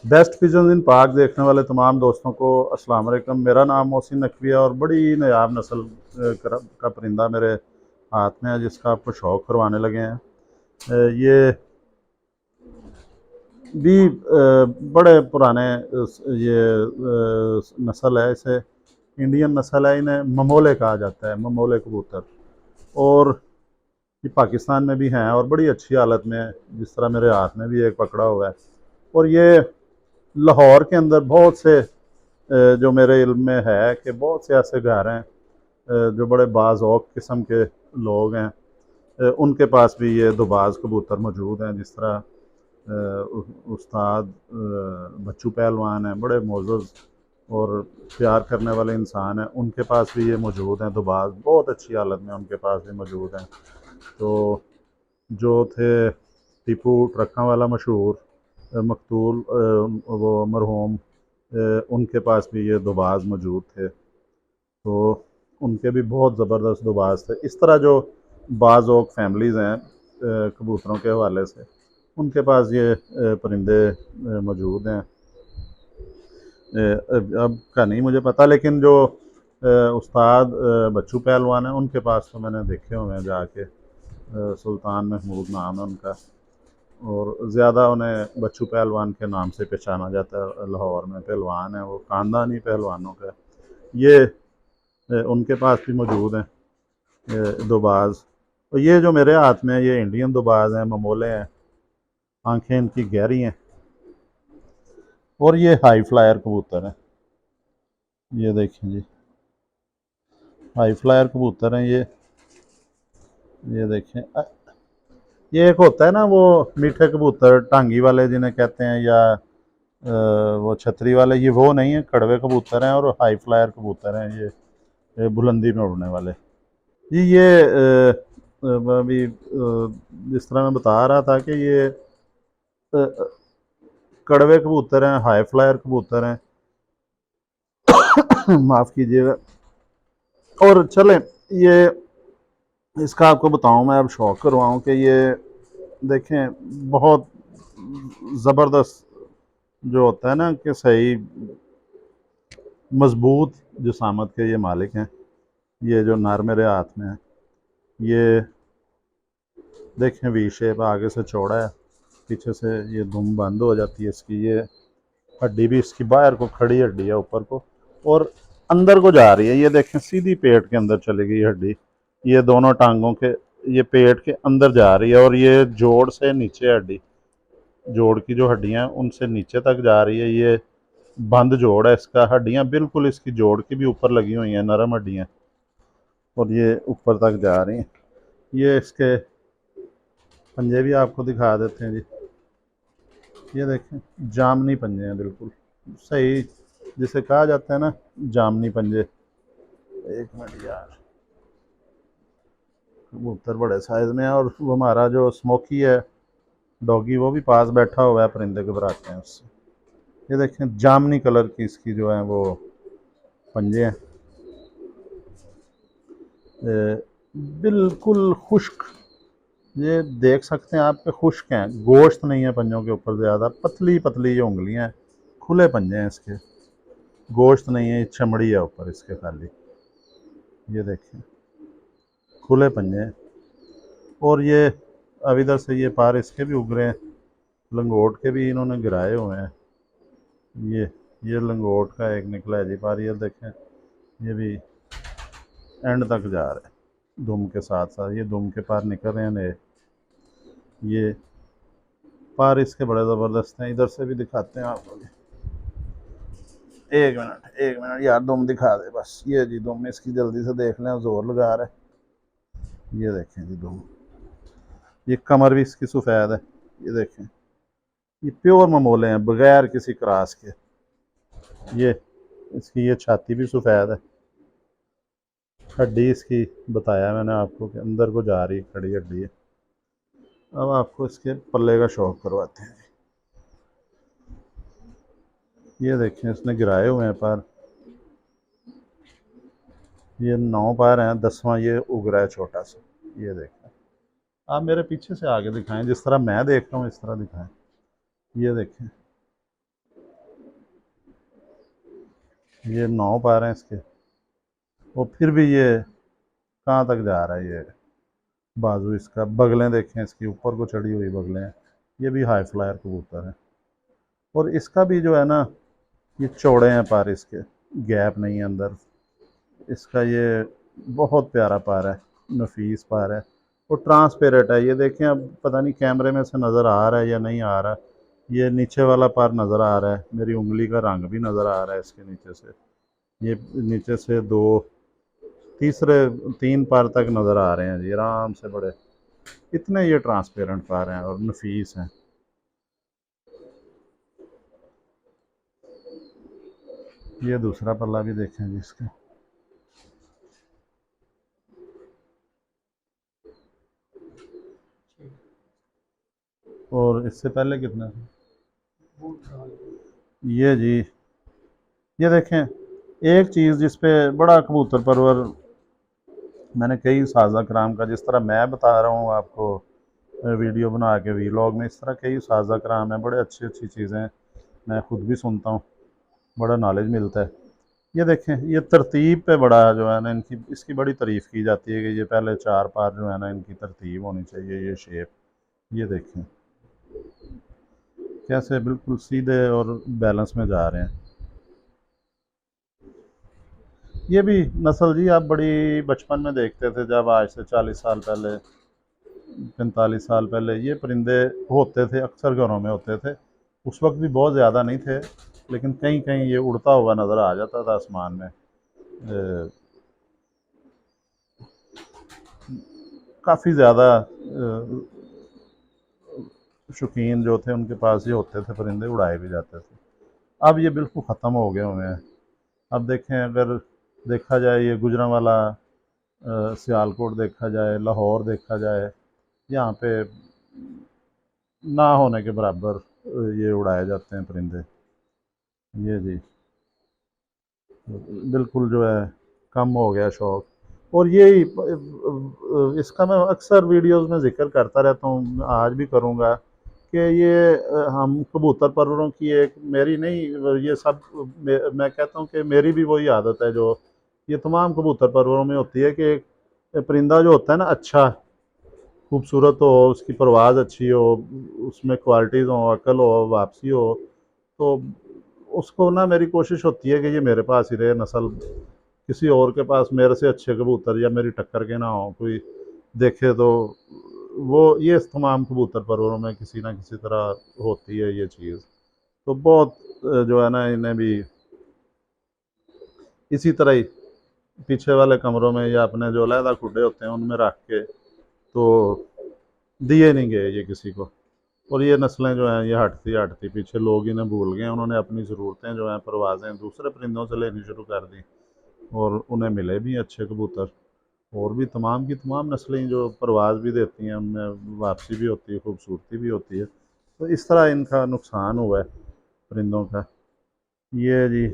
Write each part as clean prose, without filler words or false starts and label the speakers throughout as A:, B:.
A: Best pigeon इन park देखने वाले तमाम दोस्तों को अस्सलाम वालेकुम। मेरा नाम मोहसिन नकवी है और बड़ी नायाब नस्ल का परिंदा मेरे हाथ में है जिसका आपको शौक़ करवाने लगे हैं। ये भी बड़े पुराने ये नस्ल है। इसे इंडियन नस्ल है। इन्हें ममोले कहा जाता है, ममोले कबूतर। और ये पाकिस्तान में भी हैं और बड़ी अच्छी हालत में है, जिस तरह मेरे हाथ में भी एक पकड़ा हुआ है। और ये लाहौर के अंदर बहुत से जो मेरे इल्म में है कि बहुत से ऐसे घर हैं जो बड़े बाज़ौक़ किस्म के लोग हैं, उनके पास भी ये दुबाज़ कबूतर मौजूद हैं। जिस तरह उस्ताद बच्चू पहलवान हैं, बड़े मोअज़्ज़ज़ और प्यार करने वाले इंसान हैं, उनके पास भी ये मौजूद हैं। दुबाज़ बहुत अच्छी हालत में उनके पास भी मौजूद हैं। तो जो थे टीपू ट्रकों वाला मशहूर मकतूल, वो मरहूम, उनके पास भी ये दुबाज़ मौजूद थे। तो उनके भी बहुत ज़बरदस्त दुबाज़ थे। इस तरह जो बाज़ फैमिलीज़ हैं कबूतरों के हवाले से, उनके पास ये परिंदे मौजूद हैं। अब का नहीं मुझे पता, लेकिन जो उस्ताद बच्चू पहलवान हैं, उनके पास तो मैंने देखे हुए हैं जाके। सुल्तान महमूद नाम है उनका, और ज़्यादा उन्हें बच्चू पहलवान के नाम से पहचाना जाता है। लाहौर में पहलवान है वो, ख़ानदानी पहलवानों का। ये उनके पास भी मौजूद हैं दुबाज़। तो ये जो मेरे हाथ में है, ये इंडियन दुबाज़ हैं, ममोले हैं, आंखें इनकी गहरी हैं। और ये हाई फ्लायर कबूतर हैं, ये देखें जी, हाई फ्लायर कबूतर हैं ये देखें। ये एक होता है ना वो मीठे कबूतर टांगी वाले जिन्हें कहते हैं, या वो छतरी वाले, ये वो नहीं है, कड़वे कबूतर हैं और हाई फ्लायर कबूतर हैं ये बुलंदी में उड़ने वाले। जी ये अभी जिस तरह मैं बता रहा था कि ये कड़वे कबूतर हैं, हाई फ्लायर कबूतर हैं। माफ़ कीजिएगा। और चलें, ये इसका आपको बताऊं, मैं अब शौक करवाऊं कि ये देखें, बहुत ज़बरदस्त जो होता है ना कि सही मजबूत जिसामत के ये मालिक हैं। ये जो नर मेरे हाथ में है, ये देखें वी शेप, आगे से चौड़ा है, पीछे से ये दुम बंद हो जाती है इसकी। ये हड्डी भी इसकी बाहर को खड़ी हड्डी है, ऊपर को और अंदर को जा रही है। ये देखें सीधी पेट के अंदर चली गई हड्डी, ये दोनों टांगों के, ये पेट के अंदर जा रही है। और ये जोड़ से नीचे हड्डी, जोड़ की जो हड्डियां उनसे नीचे तक जा रही है। ये बंद जोड़ है इसका, हड्डियां बिल्कुल इसकी जोड़ की भी ऊपर लगी हुई हैं, नरम हड्डियां, और ये ऊपर तक जा रही हैं। ये इसके पंजे भी आपको दिखा देते हैं जी, ये देखें, जामनी पंजे हैं, बिल्कुल सही जिसे कहा जाता है ना, जामनी पंजे। एक मिनट यार, कबूतर बड़े साइज में है। और वो हमारा जो स्मोकी है डॉगी, वो भी पास बैठा हुआ है, परिंदे घबराते हैं उससे। ये देखें, जामनी कलर की इसकी जो है वो पंजे हैं, बिल्कुल खुश्क। ये देख सकते हैं आप कि खुश्क हैं, गोश्त नहीं है पंजों के ऊपर ज़्यादा, पतली पतली ये उंगलियां हैं, खुले पंजे हैं इसके, गोश्त नहीं है, चमड़ी है ऊपर इसके खाली। ये देखें, खुले पंजे हैं। और ये अब इधर से ये पार इसके भी उग रहे हैं, लंगोट के भी इन्होंने गिराए हुए हैं। ये ये लंगोट का एक निकला है जी पार, ये देखें, ये भी एंड तक जा रहे हैं दुम के साथ साथ, ये दुम के पार निकल रहे हैं। ये पार इसके बड़े ज़बरदस्त हैं। इधर से भी दिखाते हैं आप लोग। एक मिनट यार, दुम दिखा दे बस। ये जी दुम इसकी जल्दी से देख लें, जोर लगा रहे हैं। ये देखें जी दुम, ये कमर भी इसकी सफ़ेद है। ये देखें, ये प्योर ममोले हैं बगैर किसी क्रास के। ये इसकी ये छाती भी सफ़ेद है, हड्डी इसकी बताया मैंने आपको कि अंदर को जा रही खड़ी हड्डी है। अब आपको इसके पल्ले का शौक करवाते हैं। ये देखें, इसने गिराए हुए हैं पर, ये 9 पैर हैं, 10वां ये उग रहा है छोटा सा। ये देखें, आप मेरे पीछे से आगे दिखाएं, जिस तरह मैं देख रहा हूँ इस तरह दिखाएं। ये देखें, ये 9 पैर हैं इसके। और फिर भी ये कहाँ तक जा रहा है ये बाजू इसका। बगलें देखें इसकी, ऊपर को चढ़ी हुई बगलें हैं। ये भी हाई फ्लायर कबूतर है। और इसका भी जो है ना, ये चौड़े हैं पर इसके, गैप नहीं है अंदर। इसका ये बहुत प्यारा पार है, नफीस पार है। और ट्रांसपेरेंट है, ये देखें। अब पता नहीं कैमरे में से नज़र आ रहा है या नहीं आ रहा। ये नीचे वाला पार नज़र आ रहा है, मेरी उंगली का रंग भी नज़र आ रहा है इसके नीचे से। ये नीचे से दो, तीसरे 3 पार तक नज़र आ रहे हैं जी आराम से बड़े। इतने ये ट्रांसपेरेंट पार हैं और नफीस हैं। ये दूसरा पल्ला भी देखें जी इसका। और इससे पहले कितना था? ये जी, ये देखें। एक चीज़ जिस पे बड़ा कबूतर परवर मैंने कई साजा कराम का, जिस तरह मैं बता रहा हूँ आपको वीडियो बना के वीलॉग में, इस तरह कई साजा कराम हैं, बड़े अच्छी अच्छी चीज़ें मैं ख़ुद भी सुनता हूँ, बड़ा नॉलेज मिलता है। ये देखें, ये तरतीब पे बड़ा जो है ना इनकी, इसकी बड़ी तारीफ़ की जाती है कि ये पहले 4 पार जो है ना इनकी तरतीब होनी चाहिए, ये शेप। ये देखें कैसे बिल्कुल सीधे और बैलेंस में जा रहे हैं। ये भी नस्ल जी आप बड़ी बचपन में देखते थे, जब आज से 40 साल पहले, 45 साल पहले ये परिंदे होते थे, अक्सर घरों में होते थे। उस वक्त भी बहुत ज़्यादा नहीं थे, लेकिन कहीं कहीं ये उड़ता हुआ नज़र आ जाता था आसमान में। काफ़ी ज़्यादा शौकीन जो थे उनके पास ये होते थे परिंदे, उड़ाए भी जाते थे। अब ये बिल्कुल ख़त्म हो गए हुए हैं। अब देखें, अगर देखा जाए ये गुजरांवाला, सियालकोट देखा जाए, लाहौर देखा जाए, यहाँ पे ना होने के बराबर ये उड़ाए जाते हैं परिंदे। ये जी बिल्कुल जो है कम हो गया शौक़। और यही इसका मैं अक्सर वीडियोस में ज़िक्र करता रहता हूँ, आज भी करूँगा कि ये हम कबूतर परवरों की एक, मेरी नहीं, ये सब मैं कहता हूँ कि मेरी भी वही आदत है जो ये तमाम कबूतर परवरों में होती है कि एक परिंदा जो होता है ना, अच्छा खूबसूरत हो, उसकी परवाज़ अच्छी हो, उसमें क्वालिटीज़ हो, अकल हो, वापसी हो, तो उसको ना मेरी कोशिश होती है कि ये मेरे पास ही रहे नस्ल। किसी और के पास मेरे से अच्छे कबूतर या मेरी टक्कर के ना हो कोई देखे तो। वो ये तमाम कबूतर परवरों में किसी ना किसी तरह होती है ये चीज़। तो बहुत जो है ना इन्हें भी इसी तरह ही पीछे वाले कमरों में या अपने जो अलहदा खुडे होते हैं उनमें रख के तो दिए नहीं गए ये किसी को। और ये नस्लें जो हैं ये हटती हटती पीछे, लोग इन्हें भूल गए, उन्होंने अपनी ज़रूरतें जो हैं परवाज़ें दूसरे परिंदों से लेनी शुरू कर दी और उन्हें मिले भी अच्छे कबूतर। और भी तमाम की तमाम नस्लें जो परवाज़ भी देती हैं, उनमें वापसी भी होती है, खूबसूरती भी होती है। तो इस तरह इनका नुकसान हुआ है परिंदों का। ये जी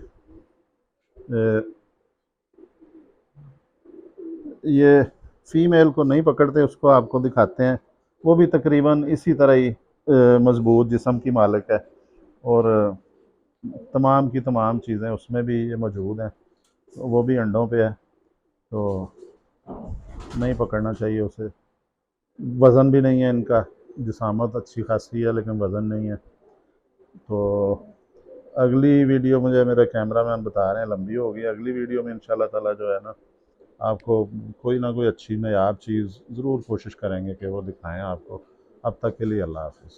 A: ये फ़ीमेल को नहीं पकड़ते, उसको आपको दिखाते हैं। वो भी तकरीबन इसी तरह ही मज़बूत जिस्म की मालिक है। और तमाम की तमाम चीज़ें उसमें भी ये मौजूद हैं। तो वो भी अंडों पे है, तो नहीं पकड़ना चाहिए उसे। वज़न भी नहीं है इनका, जिसामत अच्छी खासी है लेकिन वज़न नहीं है। तो अगली वीडियो, मुझे मेरे कैमरा मैन बता रहे हैं लंबी हो गई, अगली वीडियो में इंशाल्लाह ताला जो है ना आपको कोई ना कोई अच्छी नायाब चीज़ ज़रूर कोशिश करेंगे कि वो दिखाएं आपको। अब तक के लिए अल्लाह हाफ़िज़।